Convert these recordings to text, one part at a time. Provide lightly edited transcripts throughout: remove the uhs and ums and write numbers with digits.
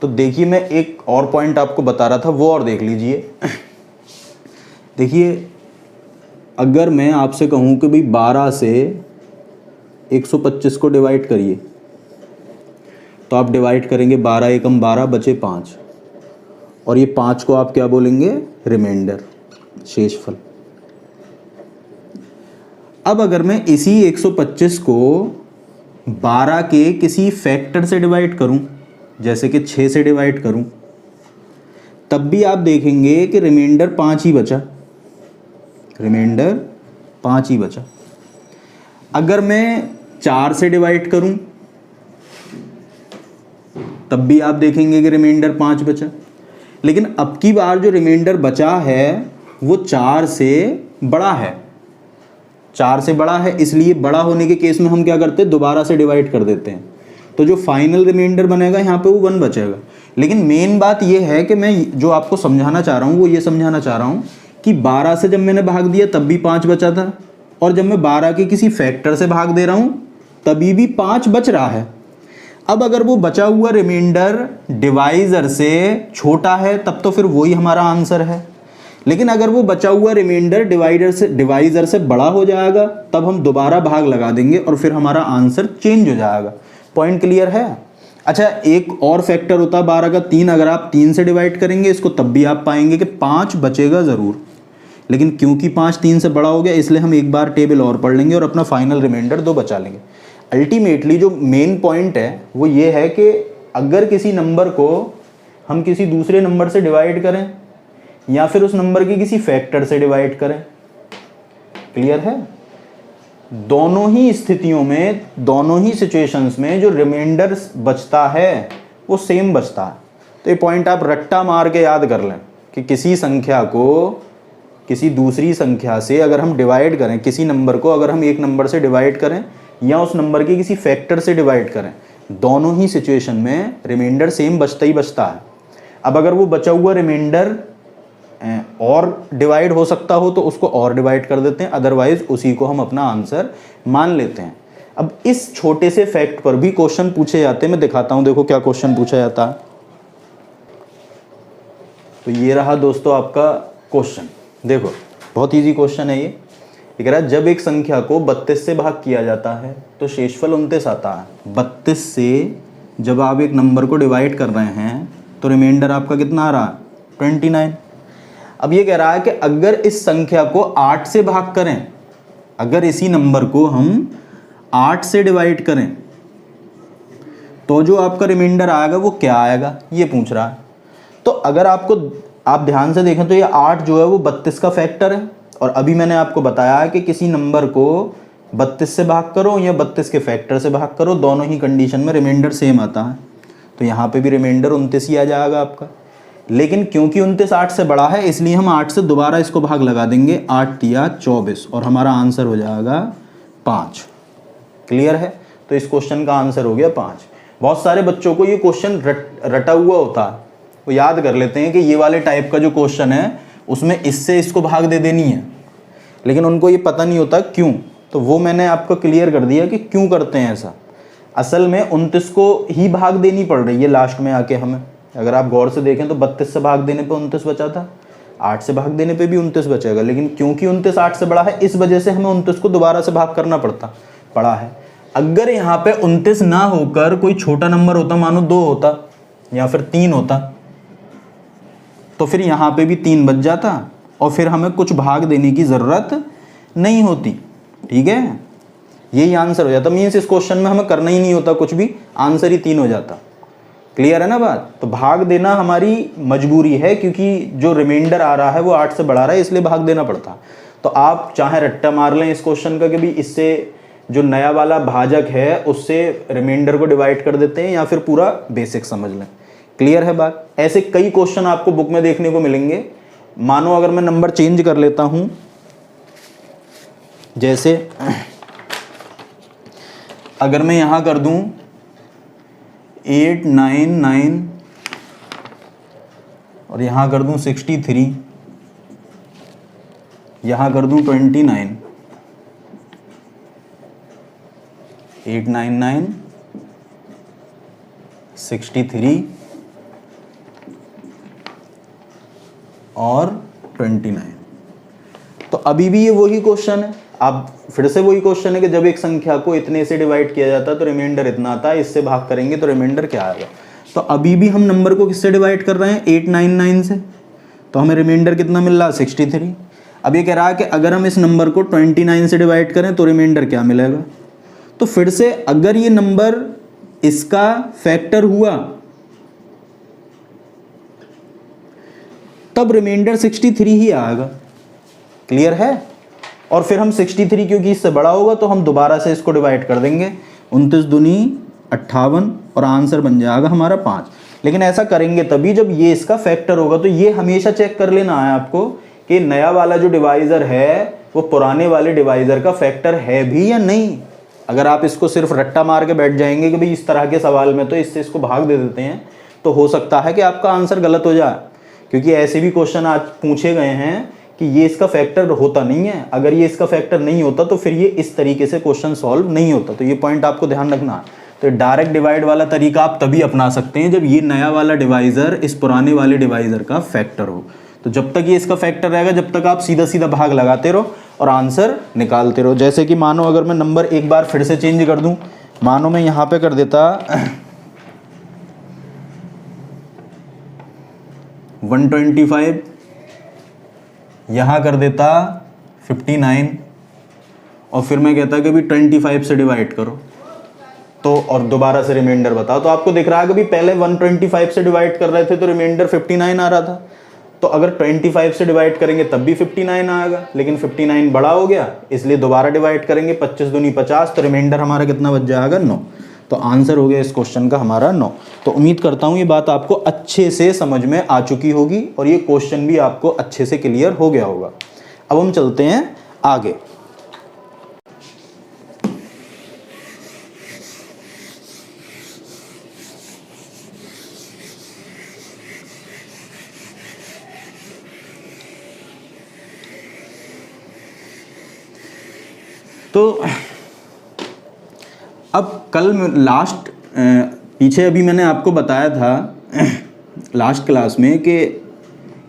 तो देखिए मैं एक और पॉइंट आपको बता रहा था, वो और देख लीजिए। देखिए अगर मैं आपसे कहूँ कि भाई 12 से 125 को डिवाइड करिए, तो आप डिवाइड करेंगे 12 एकम 12 बचे 5, और ये 5 को आप क्या बोलेंगे, रिमाइंडर, शेषफल। अब अगर मैं इसी 125 को 12 के किसी फैक्टर से डिवाइड करूं, जैसे कि 6 से डिवाइड करूं, तब भी आप देखेंगे कि रिमाइंडर 5 ही बचा, रिमाइंडर 5 ही बचा। अगर मैं 4 से डिवाइड करूं, तब भी आप देखेंगे कि रिमाइंडर 5 बचा। लेकिन अब की बार जो रिमाइंडर बचा है वो 4 से बड़ा है, 4 से बड़ा है, इसलिए बड़ा होने के केस में हम क्या करते हैं, दोबारा से डिवाइड कर देते हैं। तो जो फाइनल रिमाइंडर बनेगा यहाँ पे वो 1 बचेगा। लेकिन मेन बात ये है कि मैं जो आपको समझाना चाह रहा हूँ वो ये समझाना चाह रहा हूँ कि 12 से जब मैंने भाग दिया तब भी 5 बचा था, और जब मैं 12 के किसी फैक्टर से भाग दे रहा हूँ तभी भी 5 बच रहा है। अब अगर वो बचा हुआ रिमाइंडर डिवाइजर से छोटा है तब तो फिर वही हमारा आंसर है। लेकिन अगर वो बचा हुआ रिमाइंडर डिवाइजर से बड़ा हो जाएगा तब हम दोबारा भाग लगा देंगे और फिर हमारा आंसर चेंज हो जाएगा। पॉइंट क्लियर है? अच्छा, एक और फैक्टर होता है 12 का 3, अगर आप 3 से डिवाइड करेंगे इसको तब भी आप पाएंगे कि 5 बचेगा ज़रूर। लेकिन क्योंकि 5 3 से बड़ा हो गया इसलिए हम एक बार टेबल और पढ़ लेंगे और अपना फाइनल रिमाइंडर 2 बचा लेंगे। अल्टीमेटली जो मेन पॉइंट है वो ये है कि अगर किसी नंबर को हम किसी दूसरे नंबर से डिवाइड करें या फिर उस नंबर के किसी फैक्टर से डिवाइड करें, क्लियर है, दोनों ही स्थितियों में, दोनों ही सिचुएशंस में जो रिमाइंडर बचता है वो सेम बचता है। तो ये पॉइंट आप रट्टा मार के याद कर लें कि किसी संख्या को किसी दूसरी संख्या से अगर हम डिवाइड करें, किसी नंबर को अगर हम एक नंबर से डिवाइड करें या उस नंबर के किसी फैक्टर से डिवाइड करें, दोनों ही सिचुएशन में रिमाइंडर सेम बचता ही बचता है। अब अगर वो बचा हुआ रिमाइंडर और डिवाइड हो सकता हो तो उसको और डिवाइड कर देते हैं, अदरवाइज उसी को हम अपना आंसर मान लेते हैं। अब इस छोटे से फैक्ट पर भी क्वेश्चन पूछे जाते हैं, मैं दिखाता हूं, देखो क्या क्वेश्चन पूछा जाता है। तो ये रहा दोस्तों आपका क्वेश्चन, देखो बहुत इजी क्वेश्चन है ये। कह रहा है जब एक संख्या को 32 से भाग किया जाता है तो शेषफल 29 आता है। 32 से जब आप एक नंबर को डिवाइड कर रहे हैं तो रिमाइंडर आपका कितना आ रहा है, 29। अब ये कह रहा है कि अगर इस संख्या को 8 से भाग करें, अगर इसी नंबर को हम 8 से डिवाइड करें तो जो आपका रिमाइंडर आएगा वो क्या आएगा, ये पूछ रहा है। तो अगर आप ध्यान से देखें तो ये 8 जो है वो 32 का फैक्टर है, और अभी मैंने आपको बताया कि किसी नंबर को 32 से भाग करो या 32 के फैक्टर से भाग करो, दोनों ही कंडीशन में रिमाइंडर सेम आता है। तो यहाँ पे भी रिमाइंडर 29 ही आ जाएगा आपका। लेकिन क्योंकि 29 8 से बड़ा है इसलिए हम 8 से दोबारा इसको भाग लगा देंगे, 8 तिया 24, और हमारा आंसर हो जाएगा 5। क्लियर है? तो इस क्वेश्चन का आंसर हो गया 5। बहुत सारे बच्चों को ये क्वेश्चन रटा हुआ होता है, वो याद कर लेते हैं कि ये वाले टाइप का जो क्वेश्चन है उसमें इससे इसको भाग दे देनी है, लेकिन उनको ये पता नहीं होता क्यों। तो वो मैंने आपको क्लियर कर दिया कि क्यों करते हैं ऐसा। असल में 29 को ही भाग देनी पड़ रही है लास्ट में आके हमें। अगर आप गौर से देखें तो 32 से भाग देने पे 29 बचा था, 8 से भाग देने पे भी 29 बचेगा, लेकिन क्योंकि 29 8 से बड़ा है इस वजह से हमें 29 को दोबारा से भाग करना पड़ा है। अगर यहाँ पे 29 ना होकर कोई छोटा नंबर होता, मानो 2 होता या फिर 3 होता, तो फिर यहाँ पे भी 3 बच जाता और फिर हमें कुछ भाग देने की ज़रूरत नहीं होती। ठीक है, यही आंसर हो जाता। मीन्स इस क्वेश्चन में हमें करना ही नहीं होता कुछ भी, आंसर ही 3 हो जाता। क्लियर है ना बात? तो भाग देना हमारी मजबूरी है, क्योंकि जो रिमाइंडर आ रहा है वो 8 से बढ़ा रहा है, इसलिए भाग देना पड़ता। तो आप चाहे रट्टा मार लें इस क्वेश्चन का कि भी इससे जो नया वाला भाजक है उससे रिमाइंडर को डिवाइड कर देते हैं, या फिर पूरा बेसिक समझ लें। क्लियर है बात? ऐसे कई क्वेश्चन आपको बुक में देखने को मिलेंगे। मानो अगर मैं नंबर चेंज कर लेता हूं, जैसे अगर मैं यहां कर दूं 899 और यहां कर दूं 63, यहां कर दूं 29, 899 63 और 29। तो अभी भी ये वही क्वेश्चन है, आप फिर से वही क्वेश्चन है कि जब एक संख्या को इतने से डिवाइड किया जाता है तो रिमाइंडर इतना आता है, इससे भाग करेंगे तो रिमाइंडर क्या आएगा। तो अभी भी हम नंबर को किससे डिवाइड कर रहे हैं, 899 से, तो हमें रिमाइंडर कितना मिल रहा है, 63। अब ये कह रहा है कि अगर हम इस नंबर को 29 से डिवाइड करें तो रिमाइंडर क्या मिलेगा। तो फिर से अगर ये नंबर इसका फैक्टर हुआ तब रिमाइंडर 63 ही आएगा। क्लियर है। और फिर हम 63 क्योंकि इससे बड़ा होगा तो हम दोबारा से इसको डिवाइड कर देंगे, 29 दूनी 58 और आंसर बन जाएगा हमारा 5। लेकिन ऐसा करेंगे तभी जब ये इसका फैक्टर होगा। तो ये हमेशा चेक कर लेना है आपको कि नया वाला जो डिवाइज़र है वो पुराने वाले डिवाइज़र का फैक्टर है भी या नहीं। अगर आप इसको सिर्फ रट्टा मार के बैठ जाएंगे कि भाई इस तरह के सवाल में तो इससे इसको भाग दे देते हैं, तो हो सकता है कि आपका आंसर गलत हो जाए, क्योंकि ऐसे भी क्वेश्चन आज पूछे गए हैं कि ये इसका फैक्टर होता नहीं है। अगर ये इसका फैक्टर नहीं होता तो फिर ये इस तरीके से क्वेश्चन सॉल्व नहीं होता। तो ये पॉइंट आपको ध्यान रखना है। तो डायरेक्ट डिवाइड वाला तरीका आप तभी अपना सकते हैं जब ये नया वाला डिवाइज़र इस पुराने वाले डिवाइज़र का फैक्टर हो। तो जब तक ये इसका फैक्टर रहेगा जब तक आप सीधा सीधा भाग लगाते रहो और आंसर निकालते रहो। जैसे कि मानो अगर मैं नंबर एक बार फिर से चेंज कर दूं, मानो मैं यहाँ पे कर देता 125, यहाँ कर देता 59 और फिर मैं कहता कि भी 25 से डिवाइड करो तो और दोबारा से रिमाइंडर बताओ। तो आपको दिख रहा है कि भी पहले 125 से डिवाइड कर रहे थे तो रिमाइंडर 59 आ रहा था। तो अगर 25 से डिवाइड करेंगे तब भी 59 आएगा, लेकिन 59 बड़ा हो गया इसलिए दोबारा डिवाइड करेंगे, 25 दूनी 50, तो रिमाइंडर हमारा कितना बच जाएगा, 9। तो आंसर हो गया इस क्वेश्चन का हमारा 9। तो उम्मीद करता हूँ ये बात आपको अच्छे से समझ में आ चुकी होगी और ये क्वेश्चन भी आपको अच्छे से क्लियर हो गया होगा। अब हम चलते हैं आगे। तो अब कल लास्ट पीछे अभी मैंने आपको बताया था लास्ट क्लास में कि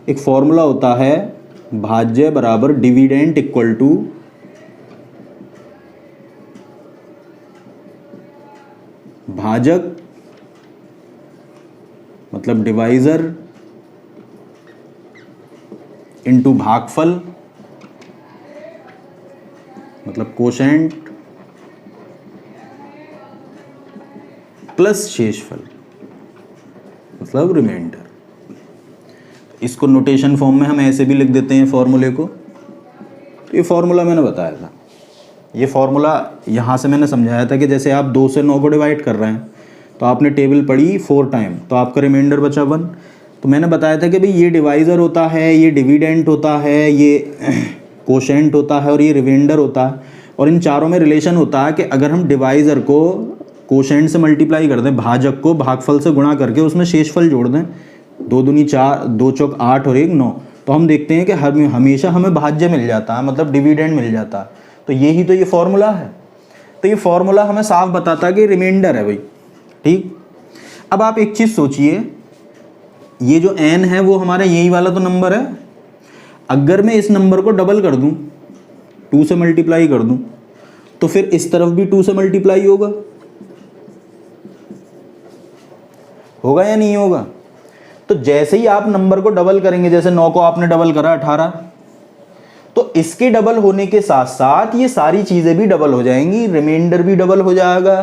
एक फॉर्मूला होता है भाज्य बराबर डिविडेंड इक्वल टू भाजक मतलब डिवाइजर इनटू भागफल मतलब कोशेंट प्लस शेषफल मतलब रिमाइंडर। इसको नोटेशन फॉर्म में हम ऐसे भी लिख देते हैं फॉर्मूले को। तो ये फॉर्मूला मैंने बताया था, ये फॉर्मूला यहाँ से मैंने समझाया था कि जैसे आप 2 से 9 को डिवाइड कर रहे हैं तो आपने टेबल पढ़ी 4 टाइम तो आपका रिमाइंडर बचा 1। तो मैंने बताया था कि भाई ये डिवाइज़र होता है, ये डिविडेंट होता है, ये कोशेंट होता है और ये रिमाइंडर होता है। और इन चारों में रिलेशन होता है कि अगर हम डिवाइज़र को कोशेंट से मल्टीप्लाई कर दें, भाजक को भागफल से गुणा करके उसमें शेषफल जोड़ दें, 2 दूनी 4, 2 चौक 8 और 1 9, तो हम देखते हैं कि हमेशा हमें भाज्य मिल जाता है, मतलब डिविडेंड मिल जाता है। तो यही तो ये फॉर्मूला है। तो ये फॉर्मूला हमें साफ बताता है कि रिमाइंडर है भाई। ठीक। अब आप एक चीज़ सोचिए, ये जो n है वो हमारा यही वाला तो नंबर है। अगर मैं इस नंबर को डबल कर दूं, 2 से मल्टीप्लाई कर दूं, तो फिर इस तरफ भी 2 से मल्टीप्लाई होगा या नहीं होगा। तो जैसे ही आप नंबर को डबल करेंगे, जैसे 9 को आपने डबल करा 18, तो इसके डबल होने के साथ साथ ये सारी चीजें भी डबल हो जाएंगी, रिमाइंडर भी डबल हो जाएगा,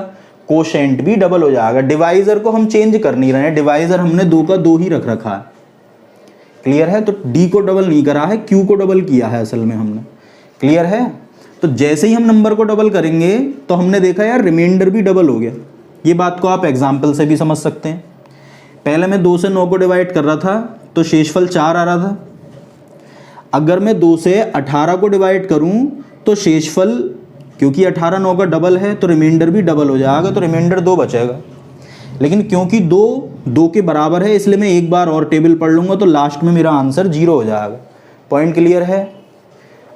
कोशेंट भी डबल हो जाएगा। डिवाइजर को हम चेंज कर नहीं रहे हैं, डिवाइजर हमने 2 का 2 ही रख रखा है। क्लियर है। तो डी को डबल नहीं करा है, क्यू को डबल किया है असल में हमने। क्लियर है। तो जैसे ही हम नंबर को डबल करेंगे तो हमने देखा यार रिमाइंडर भी डबल हो गया। ये बात को आप एग्जाम्पल से भी समझ सकते हैं। पहले मैं 2 से 9 को डिवाइड कर रहा था तो शेषफल 4 आ रहा था। अगर मैं 2 से 18 को डिवाइड करूं तो शेषफल, क्योंकि 18 9 का डबल है तो रिमाइंडर भी डबल हो जाएगा, तो रिमाइंडर 2 बचेगा। लेकिन क्योंकि 2 के बराबर है इसलिए मैं एक बार और टेबल पढ़ लूँगा तो लास्ट में मेरा आंसर 0 हो जाएगा। पॉइंट क्लियर है।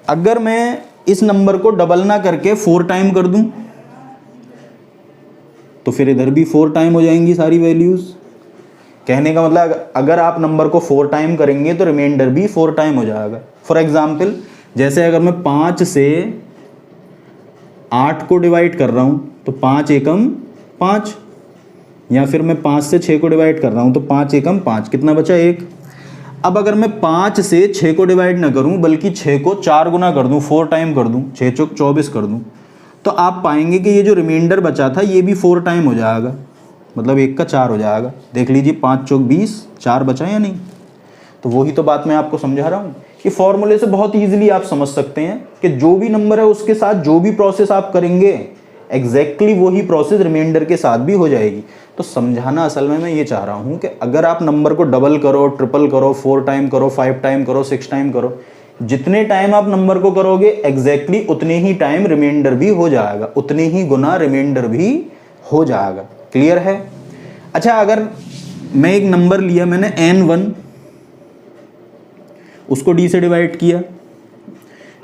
अगर मैं इस नंबर को डबल ना करके 4 टाइम कर दूं तो फिर इधर भी 4 टाइम हो जाएंगी सारी वैल्यूज़। कहने का मतलब अगर आप नंबर को 4 टाइम करेंगे तो रिमाइंडर भी 4 टाइम हो जाएगा। फॉर एग्जाम्पल जैसे अगर मैं 5 से 8 को डिवाइड कर रहा हूँ तो 5 एकम 5, या फिर मैं 5 से 6 को डिवाइड कर रहा हूँ तो 5 एकम 5, कितना बचा 1। अब अगर मैं 5 से 6 को डिवाइड ना करूँ बल्कि 6 को 4 गुना कर दूँ, 4 टाइम कर दूँ, 6 चौक 24 कर दूँ, तो आप पाएंगे कि ये जो रिमाइंडर बचा था ये भी 4 टाइम हो जाएगा, मतलब 1 का 4 हो जाएगा। देख लीजिए 5 चौक 20, 4 बचा या नहीं। तो वही तो बात मैं आपको समझा रहा हूँ कि फॉर्मूले से बहुत ईजिली आप समझ सकते हैं कि जो भी नंबर है उसके साथ जो भी प्रोसेस आप करेंगे एग्जैक्टली वही प्रोसेस रिमाइंडर के साथ भी हो जाएगी। तो समझाना असल में मैं ये चाह रहा हूँ कि अगर आप नंबर को डबल करो, ट्रिपल करो, 4 टाइम करो, 5 टाइम करो, 6 टाइम करो, जितने टाइम आप नंबर को करोगे एग्जैक्टली उतने ही टाइम रिमाइंडर भी हो जाएगा, उतने ही गुना रिमाइंडर भी हो जाएगा। क्लियर है? अच्छा, अगर मैं एक नंबर लिया मैंने n1, उसको d से डिवाइड किया,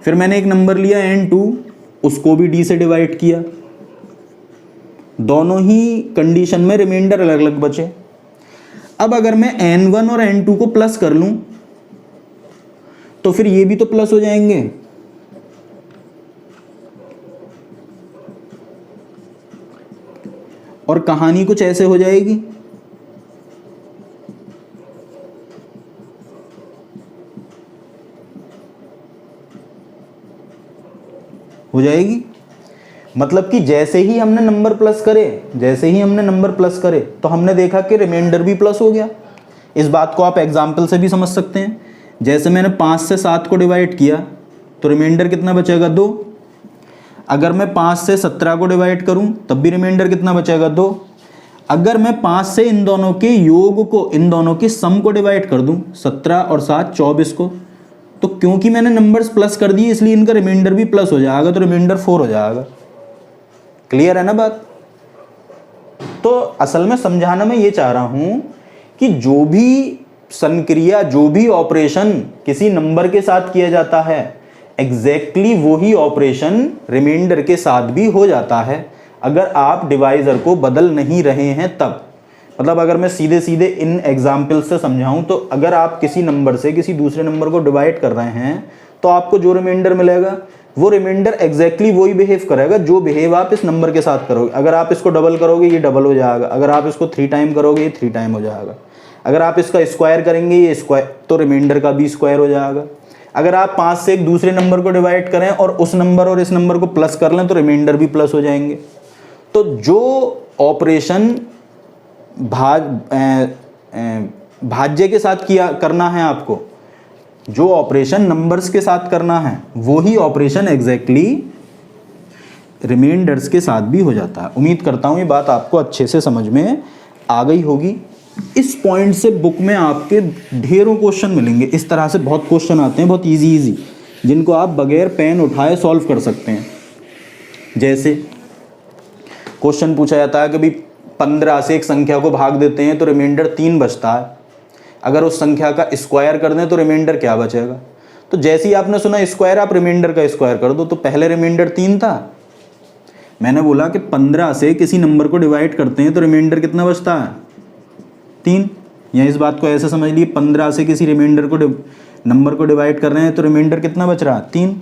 फिर मैंने एक नंबर लिया n2, उसको भी d से डिवाइड किया, दोनों ही कंडीशन में रिमाइंडर अलग अलग बचे। अब अगर मैं n1 और n2 को प्लस कर लूं तो फिर ये भी तो प्लस हो जाएंगे। और कहानी कुछ ऐसे हो जाएगी, मतलब कि जैसे ही हमने नंबर प्लस करे तो हमने देखा कि रिमाइंडर भी प्लस हो गया। इस बात को आप एग्जाम्पल से भी समझ सकते हैं। जैसे मैंने 5 से 7 को डिवाइड किया तो रिमाइंडर कितना बचेगा 2। अगर मैं 5 से 17 को डिवाइड करूं तब भी रिमाइंडर कितना बचेगा 2। अगर मैं 5 से इन दोनों के योग को, इन दोनों के सम को डिवाइड कर दूं 17 और 7 24 को, तो क्योंकि मैंने नंबर्स प्लस कर दिए इसलिए इनका रिमाइंडर भी प्लस हो जाएगा, तो रिमाइंडर 4 हो जाएगा। क्लियर है ना बात? तो असल में समझाना मैं ये चाह रहा हूं कि जो भी संक्रिया, जो भी ऑपरेशन किसी नंबर के साथ किया जाता है एग्जैक्टली वही ऑपरेशन रिमाइंडर के साथ भी हो जाता है, अगर आप डिवाइजर को बदल नहीं रहे हैं तब। मतलब अगर मैं सीधे सीधे इन एग्जाम्पल से समझाऊं तो अगर आप किसी नंबर से किसी दूसरे नंबर को डिवाइड कर रहे हैं तो आपको जो रिमाइंडर मिलेगा वो रिमाइंडर एग्जैक्टली वही बिहेव करेगा जो बिहेव आप इस नंबर के साथ करोगे। अगर आप इसको डबल करोगे ये डबल हो जाएगा, अगर आप इसको 3 टाइम करोगे ये 3 टाइम हो जाएगा, अगर आप इसका स्क्वायर करेंगे ये स्क्वायर, तो रिमाइंडर का भी स्क्वायर हो जाएगा। अगर आप 5 से एक दूसरे नंबर को डिवाइड करें और उस नंबर और इस नंबर को प्लस कर लें तो रिमाइंडर भी प्लस हो जाएंगे। तो जो ऑपरेशन भाज्य के साथ करना है आपको, जो ऑपरेशन नंबर्स के साथ करना है वही ऑपरेशन एग्जैक्टली रिमाइंडर्स के साथ भी हो जाता है। उम्मीद करता हूँ ये बात आपको अच्छे से समझ में आ गई होगी। इस पॉइंट से बुक में आपके ढेरों क्वेश्चन मिलेंगे। इस तरह से बहुत क्वेश्चन आते हैं, बहुत इजी जिनको आप बगैर पेन उठाए सॉल्व कर सकते हैं। जैसे क्वेश्चन पूछा जाता है कि भाई 15 से एक संख्या को भाग देते हैं तो रिमाइंडर 3 बचता है, अगर उस संख्या का स्क्वायर कर दें तो रिमाइंडर क्या बचेगा। तो जैसे ही आपने सुना स्क्वायर, आप रिमाइंडर का स्क्वायर कर दो। तो पहले रिमाइंडर 3 था, मैंने बोला कि 15 से किसी नंबर को डिवाइड करते हैं तो रिमाइंडर कितना बचता है 3। या इस बात को ऐसे समझ लिए 15 से किसी नंबर को डिवाइड कर रहे हैं तो रिमाइंडर कितना बच रहा है 3।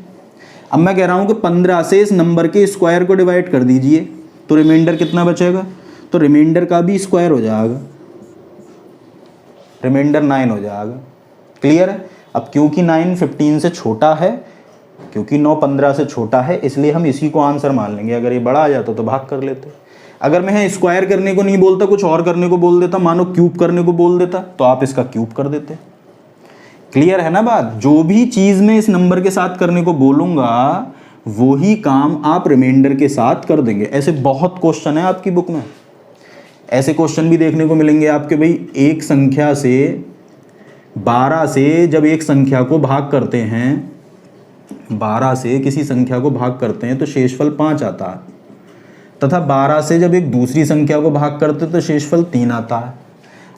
अब मैं कह रहा हूँ कि 15 से इस नंबर के स्क्वायर को डिवाइड कर दीजिए तो रिमाइंडर कितना बचेगा, तो रिमाइंडर का भी स्क्वायर हो जाएगा, रिमाइंडर 9 हो जाएगा। क्लियर है? अब क्योंकि 9 15 से छोटा है, क्योंकि 9 15 से छोटा है, इसलिए हम इसी को आंसर मान लेंगे। अगर ये बड़ा आ जाता तो भाग कर लेते। अगर मैं स्क्वायर करने को नहीं बोलता, कुछ और करने को बोल देता, मानो क्यूब करने को बोल देता, तो आप इसका क्यूब कर देते। क्लियर है ना बात? जो भी चीज़ मैं इस नंबर के साथ करने को बोलूँगा वही काम आप रिमाइंडर के साथ कर देंगे। ऐसे बहुत क्वेश्चन है आपकी बुक में। ऐसे क्वेश्चन भी देखने को मिलेंगे आपके, भाई एक संख्या से 12 से जब एक संख्या को भाग करते हैं, 12 से किसी संख्या को भाग करते हैं तो शेषफल 5 आता है, तथा 12 से जब एक दूसरी संख्या को भाग करते हैं तो शेषफल 3 आता है।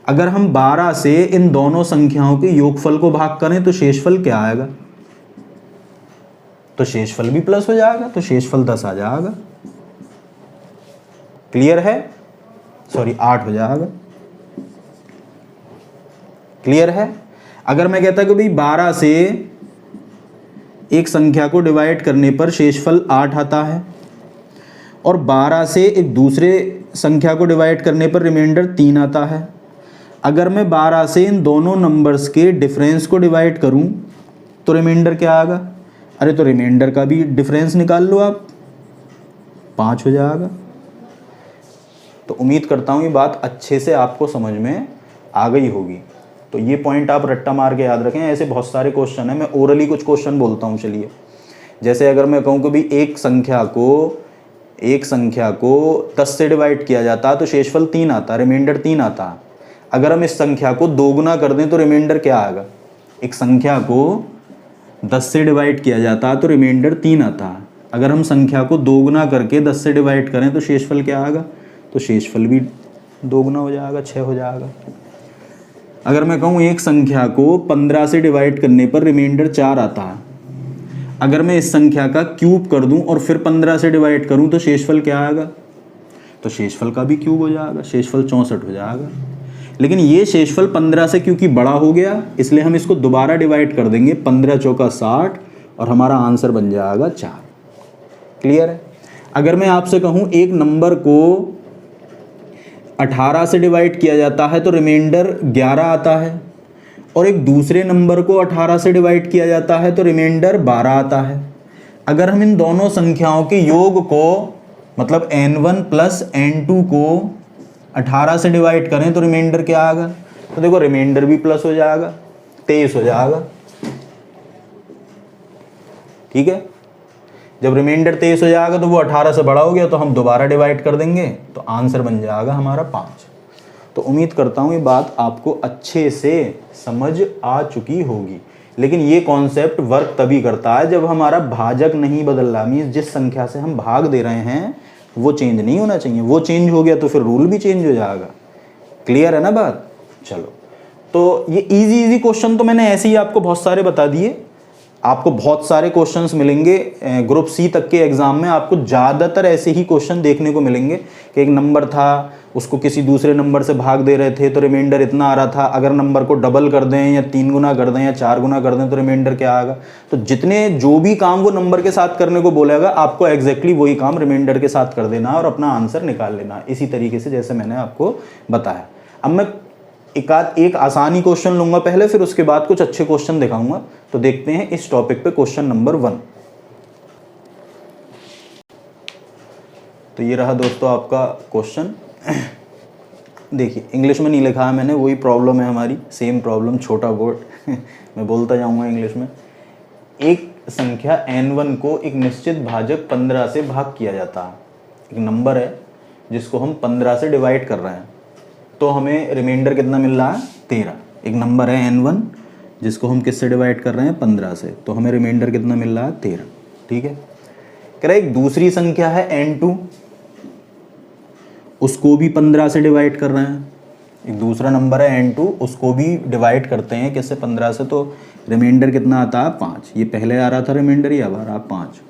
अगर हम 12 से इन दोनों संख्याओं के योगफल को भाग करें तो शेषफल क्या आएगा, तो शेषफल भी प्लस हो जाएगा, तो शेषफल 10 आ जाएगा। क्लियर है? सॉरी 8 हो जाएगा। क्लियर है? अगर मैं कहता कि भाई 12 से एक संख्या को डिवाइड करने पर शेषफल 8 आता है और 12 से एक दूसरे संख्या को डिवाइड करने पर रिमाइंडर 3 आता है, अगर मैं 12 से इन दोनों नंबर्स के डिफरेंस को डिवाइड करूं तो रिमाइंडर क्या आएगा? अरे तो रिमाइंडर का भी डिफरेंस निकाल लो आप, 5 हो जाएगा। तो उम्मीद करता हूँ ये बात अच्छे से आपको समझ में आ गई होगी। तो ये पॉइंट आप रट्टा मार के याद रखें। ऐसे बहुत सारे क्वेश्चन हैं, मैं ओरली कुछ क्वेश्चन बोलता हूँ। चलिए, जैसे अगर मैं कहूँ कि भी एक संख्या को 10 से डिवाइड किया जाता तो शेषफल 3 आता, रिमाइंडर 3 आता। अगर हम इस संख्या को दोगुना कर दें तो रिमाइंडर क्या आएगा? एक संख्या को 10 से डिवाइड किया जाता तो रिमाइंडर 3 आता। अगर हम संख्या को दोगुना करके 10 से डिवाइड करें तो शेषफल क्या आएगा? तो शेषफल भी दोगुना हो जाएगा, 6 हो जाएगा। अगर मैं कहूँ एक संख्या को 15 से डिवाइड करने पर रिमाइंडर 4 आता है, अगर मैं इस संख्या का क्यूब कर दूं और फिर 15 से डिवाइड करूं तो शेषफल क्या आएगा? तो शेषफल का भी क्यूब हो जाएगा, शेषफल 64 हो जाएगा। लेकिन ये शेषफल 15 से क्योंकि बड़ा हो गया इसलिए हम इसको दोबारा डिवाइड कर देंगे, 15 चौका 60 और हमारा आंसर बन जाएगा 4। क्लियर है? अगर मैं आपसे कहूँ एक नंबर को 18 से डिवाइड किया जाता है तो रिमाइंडर 11 आता है और एक दूसरे नंबर को 18 से डिवाइड किया जाता है तो रिमाइंडर 12 आता है। अगर हम इन दोनों संख्याओं के योग को मतलब n1 प्लस n2 को 18 से डिवाइड करें तो रिमाइंडर क्या आएगा? तो देखो रिमाइंडर भी प्लस हो जाएगा, 23 हो जाएगा। ठीक है? जब रिमाइंडर 23 हो जाएगा तो वो 18 से बड़ा हो गया तो हम दोबारा डिवाइड कर देंगे तो आंसर बन जाएगा हमारा 5। तो उम्मीद करता हूँ ये बात आपको अच्छे से समझ आ चुकी होगी। लेकिन ये कॉन्सेप्ट वर्क तभी करता है जब हमारा भाजक नहीं बदल रहा, मीन्स जिस संख्या से हम भाग दे रहे हैं वो चेंज नहीं होना चाहिए। वो चेंज हो गया तो फिर रूल भी चेंज हो जाएगा। क्लियर है ना बात? चलो, तो ये इजी क्वेश्चन तो मैंने ऐसे ही आपको बहुत सारे बता दिए। आपको बहुत सारे क्वेश्चंस मिलेंगे ग्रुप सी तक के एग्जाम में। आपको ज़्यादातर ऐसे ही क्वेश्चन देखने को मिलेंगे कि एक नंबर था, उसको किसी दूसरे नंबर से भाग दे रहे थे तो रिमाइंडर इतना आ रहा था, अगर नंबर को डबल कर दें या 3 गुना कर दें या 4 गुना कर दें तो रिमाइंडर क्या आएगा। तो जितने जो भी काम वो नंबर के साथ करने को बोलेगा आपको एग्जैक्टली वही काम रिमाइंडर के साथ कर देना और अपना आंसर निकाल लेना, इसी तरीके से जैसे मैंने आपको बताया। अब मैं एक आसानी क्वेश्चन लूंगा पहले, फिर उसके बाद कुछ अच्छे क्वेश्चन दिखाऊंगा। तो देखते हैं इस टॉपिक पे क्वेश्चन नंबर 1। तो ये रहा दोस्तों आपका क्वेश्चन। देखिए इंग्लिश में नहीं लिखा है मैंने, वही प्रॉब्लम है हमारी, सेम प्रॉब्लम, छोटा बोर्ड मैं बोलता जाऊंगा इंग्लिश में। एक संख्या n1 को एक निश्चित भाजक 15 से भाग किया जाता है। एक नंबर है जिसको हम 15 से डिवाइड कर रहे हैं तो हमें रिमाइंडर कितना मिल रहा है? 13। एक नंबर है n1 जिसको हम किससे डिवाइड कर रहे हैं? 15 से, तो हमें रिमाइंडर कितना मिल रहा है? 13। ठीक है? कह रहा है एक दूसरी संख्या है n2, उसको भी 15 से डिवाइड कर रहे हैं। एक दूसरा नंबर है n2, उसको भी डिवाइड करते हैं किससे? 15 से, तो रिमाइंडर कितना आता है? 5। ये पहले आ रहा था रिमाइंडर, ये अब आ रहा 5।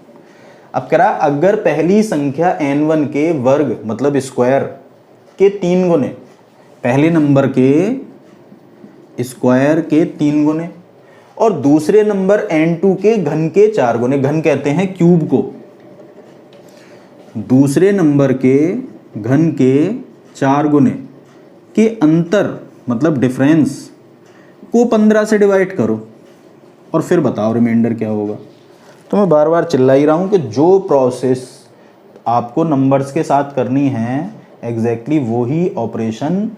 अब कह रहा अगर पहली संख्या n1 के वर्ग मतलब स्क्वायर के 3 गुने, पहले नंबर के स्क्वायर के 3 गुने और दूसरे नंबर n2 के घन के 4 गुने, घन कहते हैं क्यूब को, दूसरे नंबर के घन के 4 गुने के अंतर मतलब डिफरेंस को 15 से डिवाइड करो और फिर बताओ रिमाइंडर क्या होगा। तो मैं बार बार चिल्ला ही रहा हूं कि जो प्रोसेस आपको नंबर्स के साथ करनी है एग्जैक्टली वही ऑपरेशन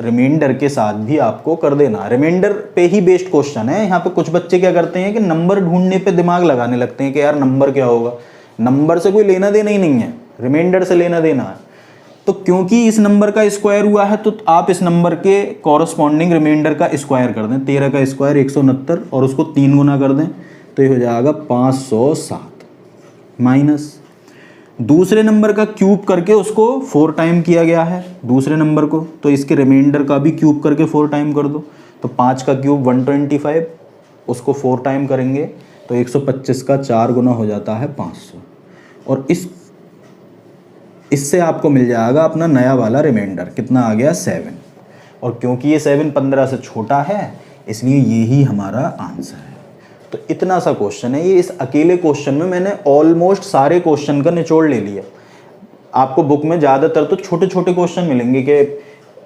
रिमाइंडर के साथ भी आपको कर देना। रिमाइंडर पे ही बेस्ड क्वेश्चन है। यहाँ पे कुछ बच्चे क्या करते हैं कि नंबर ढूंढने पे दिमाग लगाने लगते हैं कि यार नंबर क्या होगा। नंबर से कोई लेना देना ही नहीं है, रिमाइंडर से लेना देना है। तो क्योंकि इस नंबर का स्क्वायर हुआ है तो आप इस नंबर के कॉरस्पॉन्डिंग रिमाइंडर का स्क्वायर कर दें। 13 का स्क्वायर 169 और उसको 3 गुना कर दें तो ये हो जाएगा 507 माइनस दूसरे नंबर का क्यूब करके उसको 4 टाइम किया गया है दूसरे नंबर को, तो इसके रिमाइंडर का भी क्यूब करके 4 टाइम कर दो। तो 5 का क्यूब 125, उसको 4 टाइम करेंगे तो 125 का 4 गुना हो जाता है 500 और इससे आपको मिल जाएगा अपना नया वाला रिमाइंडर। कितना आ गया? 7। और क्योंकि ये 7 15 से छोटा है इसलिए ये ही हमारा आंसर है। तो इतना सा क्वेश्चन है ये। इस अकेले क्वेश्चन में मैंने ऑलमोस्ट सारे क्वेश्चन का निचोड़ ले लिया। आपको बुक में ज़्यादातर तो छोटे छोटे क्वेश्चन मिलेंगे कि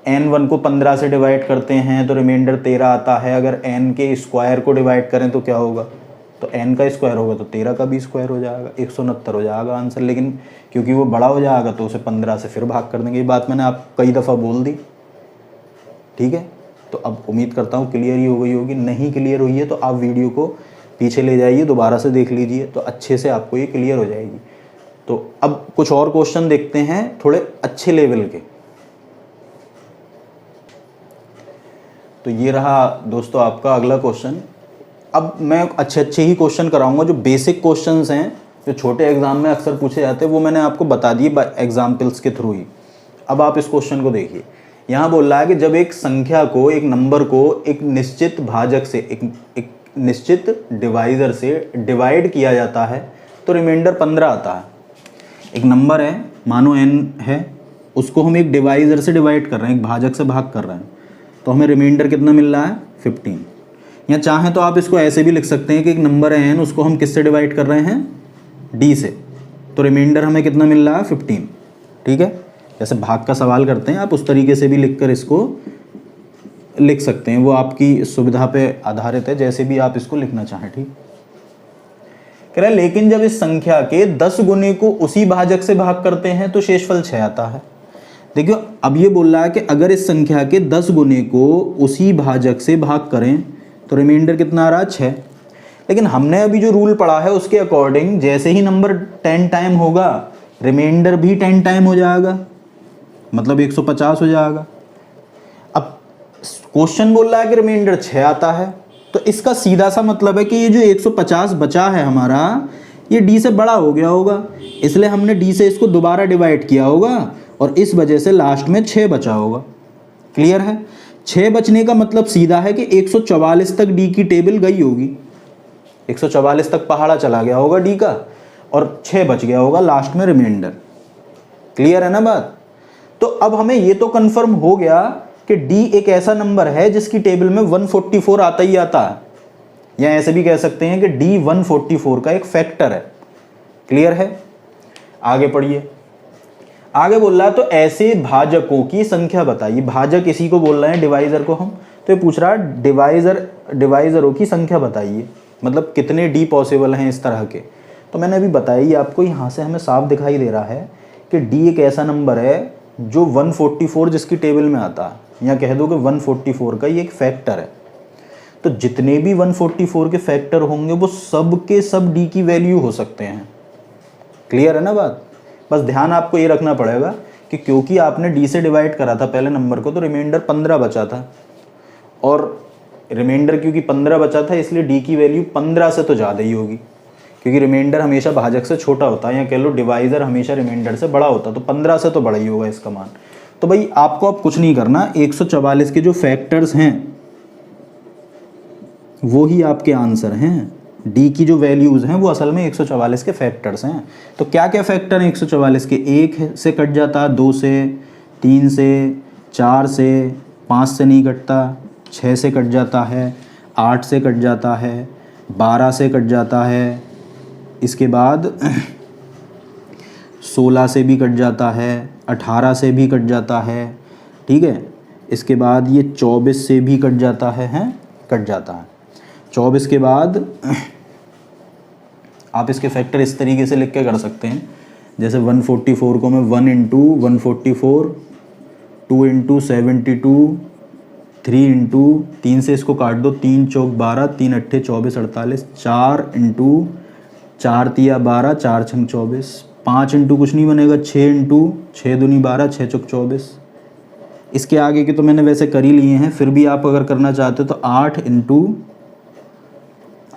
n1 को 15 से डिवाइड करते हैं तो रिमाइंडर 13 आता है, अगर n के स्क्वायर को डिवाइड करें तो क्या होगा, तो n का स्क्वायर होगा तो 13 का भी स्क्वायर हो जाएगा, 169 हो जाएगा आंसर। लेकिन क्योंकि वो बड़ा हो जाएगा तो उसे 15 से फिर भाग कर देंगे। ये बात मैंने आप कई दफ़ा बोल दी, ठीक है। तो अब उम्मीद करता हूँ क्लियर ही हो गई होगी। नहीं क्लियर हुई है तो आप वीडियो को पीछे ले जाइए, दोबारा से देख लीजिए तो अच्छे से आपको ये क्लियर हो जाएगी। तो अब कुछ और क्वेश्चन देखते हैं थोड़े अच्छे लेवल के। तो ये रहा दोस्तों आपका अगला क्वेश्चन। अब मैं अच्छे ही क्वेश्चन कराऊंगा। जो बेसिक क्वेश्चंस हैं जो छोटे एग्जाम में अक्सर पूछे जाते हैं वो मैंने आपको बता दिए एग्जाम्पल्स के थ्रू ही। अब आप इस क्वेश्चन को देखिए। यहाँ बोल रहा है कि जब एक संख्या को, एक नंबर को एक निश्चित भाजक से, एक निश्चित डिवाइजर से डिवाइड किया जाता है तो रिमाइंडर 15 आता है। एक नंबर है, मानो n है, उसको हम एक डिवाइजर से डिवाइड कर रहे हैं, एक भाजक से भाग कर रहे हैं, तो हमें रिमाइंडर कितना मिल रहा है 15। या चाहें तो आप इसको ऐसे भी लिख सकते हैं कि एक नंबर है n, उसको हम किससे डिवाइड कर रहे हैं, d से, तो रिमाइंडर हमें कितना मिल रहा है 15। ठीक है, जैसे भाग का सवाल करते हैं आप उस तरीके से भी लिखकर इसको लिख सकते हैं, वो आपकी सुविधा पे आधारित है, जैसे भी आप इसको लिखना चाहें। ठीक, कह रहा है लेकिन जब इस संख्या के 10 गुने को उसी भाजक से भाग करते हैं तो शेषफल 6 आता है। देखियो अब ये बोल रहा है कि अगर इस संख्या के 10 गुने को उसी भाजक से भाग करें तो रिमाइंडर कितना आ रहा है 6। लेकिन हमने अभी जो रूल पढ़ा है उसके अकॉर्डिंग जैसे ही नंबर 10 टाइम होगा रिमाइंडर भी 10 टाइम हो जाएगा, मतलब 150 हो जाएगा। अब क्वेश्चन बोल रहा है कि रिमाइंडर 6 आता है, तो इसका सीधा सा मतलब है कि ये जो 150 बचा है हमारा ये d से बड़ा हो गया होगा, इसलिए हमने d से इसको दोबारा डिवाइड किया होगा और इस वजह से लास्ट में 6 बचा होगा। क्लियर है? 6 बचने का मतलब सीधा है कि 144 तक d की टेबल गई होगी, 144 तक पहाड़ा चला गया होगा d का और 6 बच गया होगा लास्ट में रिमाइंडर। क्लियर है ना बात? तो अब हमें ये तो कंफर्म हो गया कि d एक ऐसा नंबर है जिसकी टेबल में 144 आता ही आता है, या ऐसे भी कह सकते हैं कि d 144 का एक फैक्टर है। क्लियर है? आगे पढ़िए। आगे बोल रहा है तो ऐसे भाजकों की संख्या बताइए। भाजक इसी को बोल रहे हैं, डिवाइजर को हम, तो ये पूछ रहा है डिवाइजरों की संख्या बताइए, मतलब कितने d पॉसिबल हैं इस तरह के। तो मैंने अभी बताई आपको, यहाँ से हमें साफ दिखाई दे रहा है कि d एक ऐसा नंबर है जो 144 जिसकी टेबल में आता है, या कह दो कि 144 का ये एक फैक्टर है। तो जितने भी 144 के फैक्टर होंगे वो सब के सब d की वैल्यू हो सकते हैं। क्लियर है ना बात? बस ध्यान आपको ये रखना पड़ेगा कि क्योंकि आपने d से डिवाइड करा था पहले नंबर को तो रिमाइंडर 15 बचा था, और रिमाइंडर क्योंकि 15 बचा था इसलिए d की वैल्यू 15 से तो ज़्यादा ही होगी, क्योंकि रिमाइंडर हमेशा भाजक से छोटा होता है, या कह लो डिवाइजर हमेशा रिमाइंडर से बड़ा होता है, तो 15 से तो बड़ा ही होगा इसका मान। तो भाई आपको अब कुछ नहीं करना, 144 के जो फैक्टर्स हैं वो ही आपके आंसर हैं। d की जो वैल्यूज़ हैं वो असल में 144 के फैक्टर्स हैं। तो क्या क्या फैक्टर हैं 144 के? 1 से कट जाता है, 2 से, 3 से, 4 से, 5 से नहीं कटता, 6 से कट जाता है, 8 से कट जाता है, 12 से कट जाता है, इसके बाद 16 से भी कट जाता है, 18 से भी कट जाता है, ठीक है। इसके बाद ये 24 से भी कट जाता है, कट जाता है। 24 के बाद आप इसके फैक्टर इस तरीके से लिख के कर सकते हैं, जैसे 144 को मैं 1 इंटू 144, 2 इंटू 72, 3 इंटू 3 से इसको काट दो, 3 चौक 12, 3 अट्ठे 24 48, 4 इंटू 4 तिया 12, 4 छंग 24, 5 इंटू कुछ नहीं बनेगा, 6 इंटू 6 दूनी 12, 6 चौक 24। इसके आगे के तो मैंने वैसे कर ही लिए हैं, फिर भी आप अगर करना चाहते हो तो 8 इंटू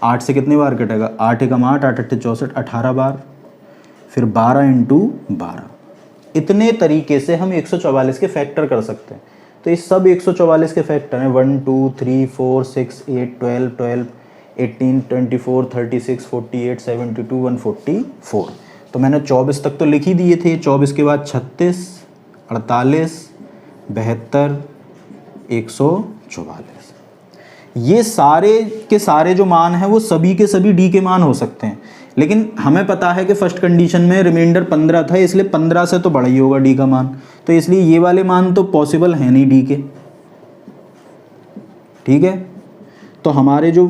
8 से कितने बार कटेगा, 8 एकम 8, 8 अट्ठे 64, 18 बार, फिर 12 इंटू 12। इतने तरीके से हम 144 के फैक्टर कर सकते हैं। तो ये सब 144 के फैक्टर हैं, 1 2 3 4 6 8 12 12 18 24 36 48 72 144। तो मैंने 24 तक तो लिख ही दिए थे। 24 के बाद 36, 48, 72, 144। ये सारे के सारे जो मान हैं वो सभी के सभी डी के मान हो सकते हैं, लेकिन हमें पता है कि फर्स्ट कंडीशन में रिमाइंडर 15 था, इसलिए 15 से तो बड़ा ही होगा डी का मान, तो इसलिए ये वाले मान तो पॉसिबल है नहीं डी के। ठीक है, तो हमारे जो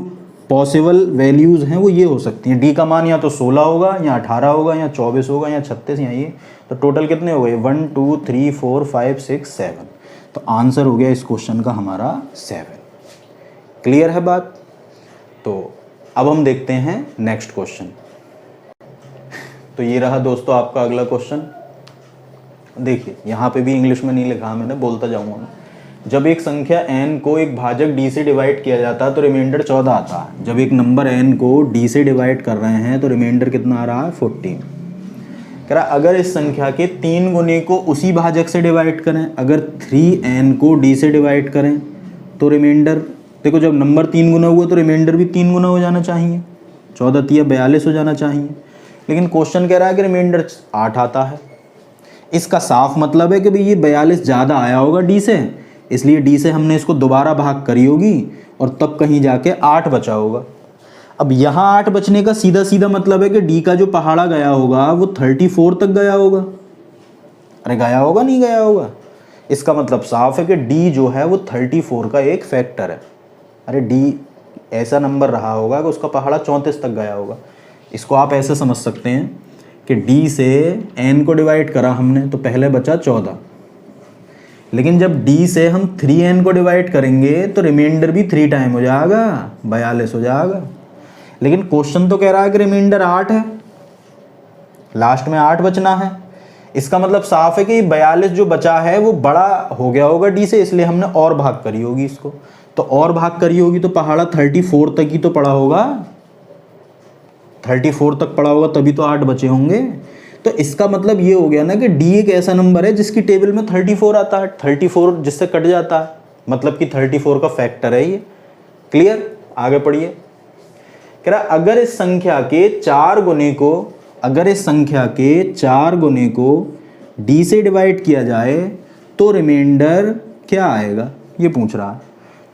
पॉसिबल वैल्यूज़ हैं वो ये हो सकती हैं, डी का मान या तो 16 होगा या 18 होगा या 24 होगा या 36 या ये, तो टोटल कितने हो गए 1 2 3 4 5 6 7, तो आंसर हो गया इस क्वेश्चन का हमारा 7। क्लियर है बात? तो अब हम देखते हैं नेक्स्ट क्वेश्चन। तो ये रहा दोस्तों आपका अगला क्वेश्चन। देखिए यहाँ पे भी इंग्लिश में नहीं लिखा, मैंने बोलता जाऊँगा मैं। जब एक संख्या n को एक भाजक d से डिवाइड किया जाता है तो रिमाइंडर 14 आता है। जब एक नंबर n को d से डिवाइड कर रहे हैं तो रिमाइंडर कितना आ रहा है 14। कह रहा अगर इस संख्या के 3 गुने को उसी भाजक से डिवाइड करें, अगर 3n को d से डिवाइड करें तो रिमाइंडर, देखो जब नंबर 3 गुना हुआ तो रिमाइंडर भी 3 गुना हो जाना चाहिए, 14 तिया 42 हो जाना चाहिए, लेकिन क्वेश्चन कह रहा है कि रिमाइंडर 8 आता है। इसका साफ मतलब है कि भाई ये 42 ज़्यादा आया होगा डी से, इसलिए डी से हमने इसको दोबारा भाग करी होगी और तब कहीं जाके 8 बचा होगा। अब यहाँ 8 बचने का सीधा सीधा मतलब है कि डी का जो पहाड़ा गया होगा वो 34 तक गया होगा। अरे गया होगा नहीं गया होगा? इसका मतलब साफ है कि डी जो है वो 34 का एक फैक्टर है। अरे डी ऐसा नंबर रहा होगा कि उसका पहाड़ा 34 तक गया होगा। इसको आप ऐसे समझ सकते हैं कि डी से n को डिवाइड करा हमने तो पहले बचा 14, लेकिन जब d से हम 3n को डिवाइड करेंगे तो रिमाइंडर भी 3 टाइम हो जाएगा, 42 हो जाएगा। लेकिन क्वेश्चन तो कह रहा है कि रिमाइंडर 8 है, लास्ट में 8 बचना है। इसका मतलब साफ है कि 42 जो बचा है वो बड़ा हो गया होगा d से, इसलिए हमने और भाग करी होगी इसको, तो और भाग करी होगी तो पहाड़ा 34 तक ही तो पड़ा होगा, 34 तक पड़ा होगा तभी तो 8 बचे होंगे। तो इसका मतलब ये हो गया ना कि डी एक ऐसा नंबर है जिसकी टेबल में 34 आता है, 34 जिससे कट जाता है, मतलब कि 34 का फैक्टर है ये। क्लियर? आगे पढ़िए। कह रहा अगर इस संख्या के 4 गुने को, अगर इस संख्या के 4 गुने को डी से डिवाइड किया जाए तो रिमाइंडर क्या आएगा, ये पूछ रहा है।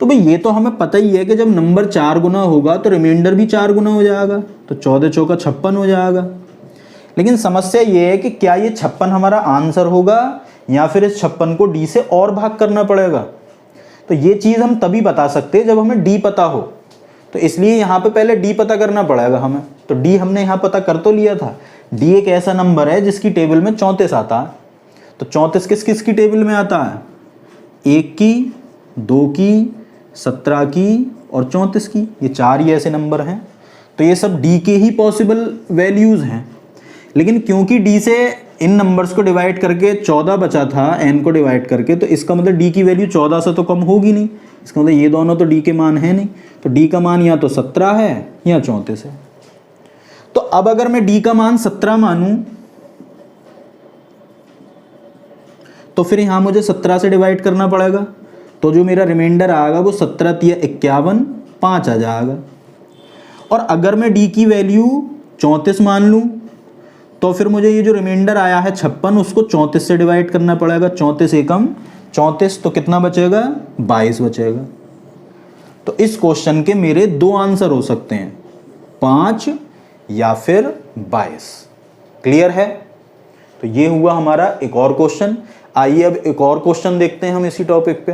तो भाई ये तो हमें पता ही है कि जब नंबर 4 गुना होगा तो रिमाइंडर भी 4 गुना हो जाएगा, तो 14 चौका 56 हो जाएगा। लेकिन समस्या ये है कि क्या ये 56 हमारा आंसर होगा या फिर इस 56 को डी से और भाग करना पड़ेगा। तो ये चीज़ हम तभी बता सकते हैं जब हमें डी पता हो, तो इसलिए यहाँ पे पहले डी पता करना पड़ेगा हमें। तो डी हमने यहाँ पता कर तो लिया था। डी एक ऐसा नंबर है जिसकी टेबल में 34 आता है। तो 34 किस किस की टेबल में आता है? 1 की, 2 की, 17 की और 34 की। ये 4 ही ऐसे नंबर हैं, तो ये सब डी के ही पॉसिबल वैल्यूज़ हैं। लेकिन क्योंकि डी से इन नंबर्स को डिवाइड करके 14 बचा था एन को डिवाइड करके, तो इसका मतलब डी की वैल्यू 14 से तो कम होगी नहीं। इसका मतलब ये दोनों तो डी के मान है नहीं, तो डी का मान या तो 17 है या 34 है। तो अब अगर मैं डी का मान 17 मानूं तो फिर यहां मुझे 17 से डिवाइड करना पड़ेगा, तो जो मेरा रिमाइंडर आएगा वो 17 तिया 51 5 आ जाएगा। और अगर मैं डी की वैल्यू 34 मान लूं तो फिर मुझे ये जो रिमाइंडर आया है 56 उसको 34 से डिवाइड करना पड़ेगा। 34 एकम 34, तो कितना बचेगा? 22 बचेगा। तो इस क्वेश्चन के मेरे 2 आंसर हो सकते हैं, 5 या फिर 22। क्लियर है? तो ये हुआ हमारा एक और क्वेश्चन। आइए अब एक और क्वेश्चन देखते हैं हम इसी टॉपिक पे।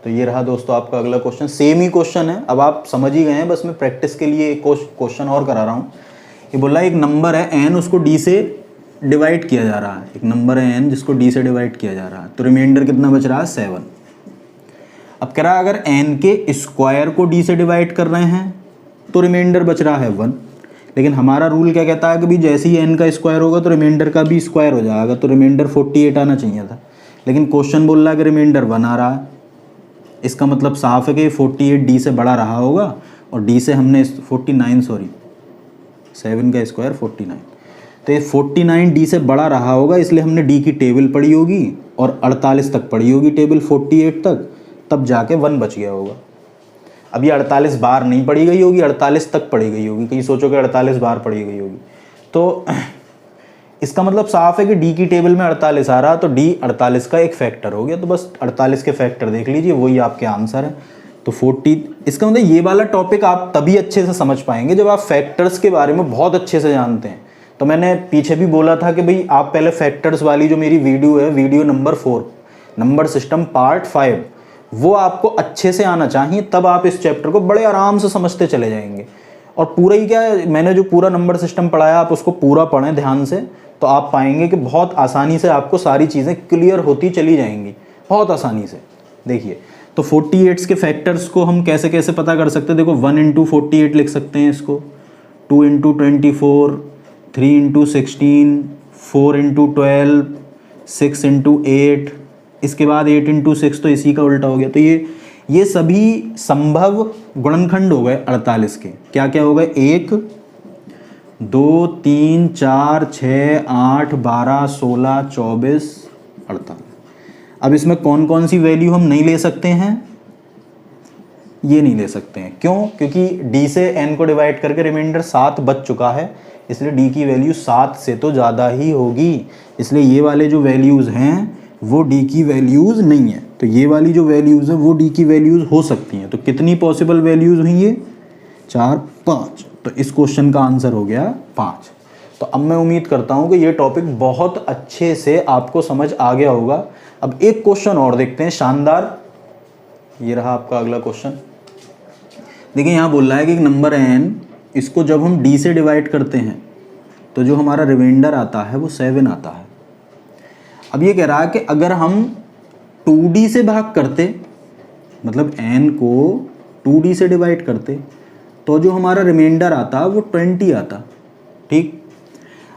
तो ये रहा दोस्तों आपका अगला क्वेश्चन, सेम ही क्वेश्चन है, अब आप समझ ही गए हैं, बस मैं प्रैक्टिस के लिए एक क्वेश्चन और करा रहा हूँ। ये बोला एक नंबर है n, उसको d से डिवाइड किया जा रहा है। एक नंबर है n जिसको d से डिवाइड किया जा रहा है, तो रिमाइंडर कितना बच रहा है? 7। अब कह रहा है अगर n के स्क्वायर को d से डिवाइड कर रहे हैं तो रिमाइंडर बच रहा है 1। लेकिन हमारा रूल क्या कहता है कि भाई जैसे ही n का स्क्वायर होगा तो रिमाइंडर का भी स्क्वायर हो जाएगा, तो रिमाइंडर 48 आना चाहिए था। लेकिन क्वेश्चन बोल रहा है कि रिमाइंडर 1 आ रहा है। इसका मतलब साफ है कि 48 d से बड़ा रहा होगा, और d से हमने 7 का स्क्वायर 49, तो ये 49 डी से बड़ा रहा होगा, इसलिए हमने डी की टेबल पढ़ी होगी और 48 तक पढ़ी होगी टेबल, 48 तक, तब जाके 1 बच गया होगा। अब ये 48 बार नहीं पढ़ी गई होगी, 48 तक पढ़ी गई होगी। कहीं सोचो कि 48 बार पढ़ी गई होगी। तो इसका मतलब साफ है कि डी की टेबल में 48 आ रहा, तो डी 48 का एक फैक्टर हो गया, तो बस 48 के फैक्टर देख लीजिए, वही आपके आंसर है। तो 40, इसका मतलब ये वाला टॉपिक आप तभी अच्छे से समझ पाएंगे जब आप फैक्टर्स के बारे में बहुत अच्छे से जानते हैं। तो मैंने पीछे भी बोला था कि भाई आप पहले फैक्टर्स वाली जो मेरी वीडियो है, video number 4, number system part 5, वो आपको अच्छे से आना चाहिए, तब आप इस चैप्टर को बड़े आराम से समझते चले जाएंगे। और पूरा ही क्या है, मैंने जो पूरा नंबर सिस्टम पढ़ाया आप उसको पूरा पढ़ें ध्यान से, तो आप पाएंगे कि बहुत आसानी से आपको सारी चीज़ें क्लियर होती चली जाएंगी, बहुत आसानी से। देखिए, तो 48 के फैक्टर्स को हम कैसे कैसे पता कर सकते हैं। देखो 1 इंटू 48 लिख सकते हैं इसको, 2 इंटू 24, 3 इंटू 16, 4 इंटू 12, 6 इंटू 8, इसके बाद 8 इंटू 6 तो इसी का उल्टा हो गया। तो ये सभी संभव गुणनखंड हो गए 48 के। क्या क्या हो गए, 1 2 3 4 6 8 12 16 24 48। अब इसमें कौन कौन सी वैल्यू हम नहीं ले सकते हैं, ये नहीं ले सकते हैं। क्यों? क्योंकि d से n को डिवाइड करके रिमाइंडर 7 बच चुका है, इसलिए d की वैल्यू 7 से तो ज़्यादा ही होगी, इसलिए ये वाले जो वैल्यूज़ हैं वो d की वैल्यूज़ नहीं है। तो ये वाली जो वैल्यूज़ है वो d की वैल्यूज़ हो सकती हैं। तो कितनी पॉसिबल वैल्यूज़ हुई ये, 4 5। तो इस क्वेश्चन का आंसर हो गया 5। तो अब मैं उम्मीद करता हूँ कि ये टॉपिक बहुत अच्छे से आपको समझ आ गया होगा। अब एक क्वेश्चन और देखते हैं शानदार, ये रहा आपका अगला क्वेश्चन। देखिए यहाँ बोल रहा है कि एक नंबर n, इसको जब हम d से डिवाइड करते हैं तो जो हमारा रिमाइंडर आता है वो 7 आता है। अब ये कह रहा है कि अगर हम 2d से भाग करते, मतलब n को 2d से डिवाइड करते, तो जो हमारा रिमाइंडर आता वो 20 आता। ठीक,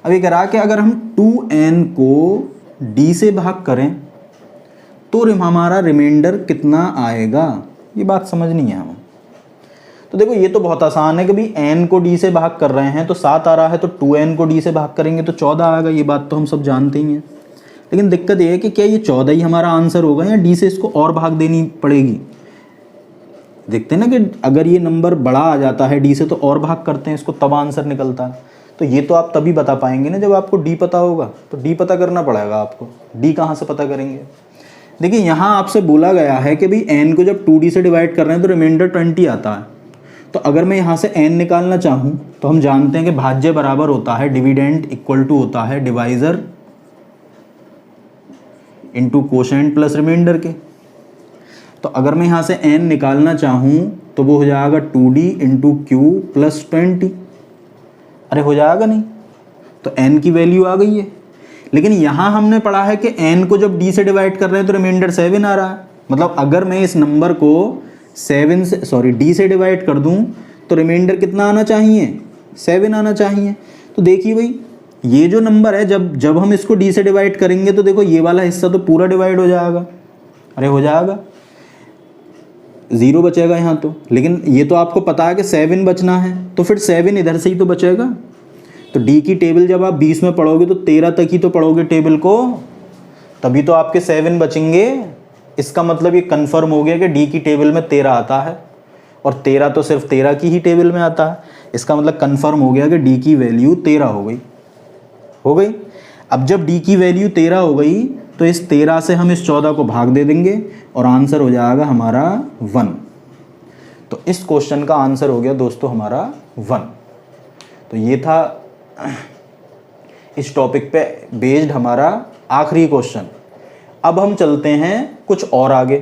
अब ये कह रहा है कि अगर हम 2n को d से भाग करें तो हमारा रिमाइंडर कितना आएगा, ये बात समझनी है हमें। तो देखो ये तो बहुत आसान है कि भाई n को d से भाग कर रहे हैं तो 7 आ रहा है, तो 2n को d से भाग करेंगे तो 14 आएगा, ये बात तो हम सब जानते ही हैं। लेकिन दिक्कत ये है कि क्या ये 14 ही हमारा आंसर होगा या d से इसको और भाग देनी पड़ेगी। देखते हैं ना कि अगर ये नंबर बड़ा आ जाता है d से तो और भाग करते हैं इसको, तब आंसर निकलता है। तो ये तो आप तभी बता पाएंगे ना जब आपको d पता होगा। तो d पता करना पड़ेगा आपको, d कहाँ से पता करेंगे। देखिए यहाँ आपसे बोला गया है कि भाई n को जब 2d से डिवाइड कर रहे हैं तो रिमाइंडर 20 आता है। तो अगर मैं यहाँ से n निकालना चाहूँ तो हम जानते हैं कि भाज्य बराबर होता है डिविडेंड इक्वल टू होता है divisor into quotient plus remainder के। तो अगर मैं यहाँ से n निकालना चाहूँ तो वो हो जाएगा 2d इंटू क्यू प्लस 20। अरे हो जाएगा नहीं, तो n की वैल्यू आ गई है। लेकिन यहाँ हमने पढ़ा है कि n को जब d से डिवाइड कर रहे हैं तो रिमाइंडर 7 आ रहा है। मतलब अगर मैं इस नंबर को d से डिवाइड कर दूँ तो रिमाइंडर कितना आना चाहिए, 7 आना चाहिए। तो देखिए भाई ये जो नंबर है जब हम इसको d से डिवाइड करेंगे तो देखो ये वाला हिस्सा तो पूरा डिवाइड हो जाएगा। अरे हो जाएगा, 0 बचेगा यहाँ तो। लेकिन ये तो आपको पता है कि 7 बचना है, तो फिर 7 इधर से ही तो बचेगा। तो d की टेबल जब आप 20 में पढ़ोगे तो 13 तक ही तो पढ़ोगे टेबल को, तभी तो आपके 7 बचेंगे। इसका मतलब ये कंफर्म हो गया कि d की टेबल में 13 आता है, और 13 तो सिर्फ 13 की ही टेबल में आता है। इसका मतलब कंफर्म हो गया कि d की वैल्यू 13 हो गई। अब जब d की वैल्यू 13 हो गई तो इस 13 से हम इस 14 को भाग दे देंगे और आंसर हो जाएगा हमारा 1। तो इस क्वेश्चन का आंसर हो गया दोस्तों हमारा 1। तो ये था इस टॉपिक पे बेस्ड हमारा आखिरी क्वेश्चन। अब हम चलते हैं कुछ और आगे।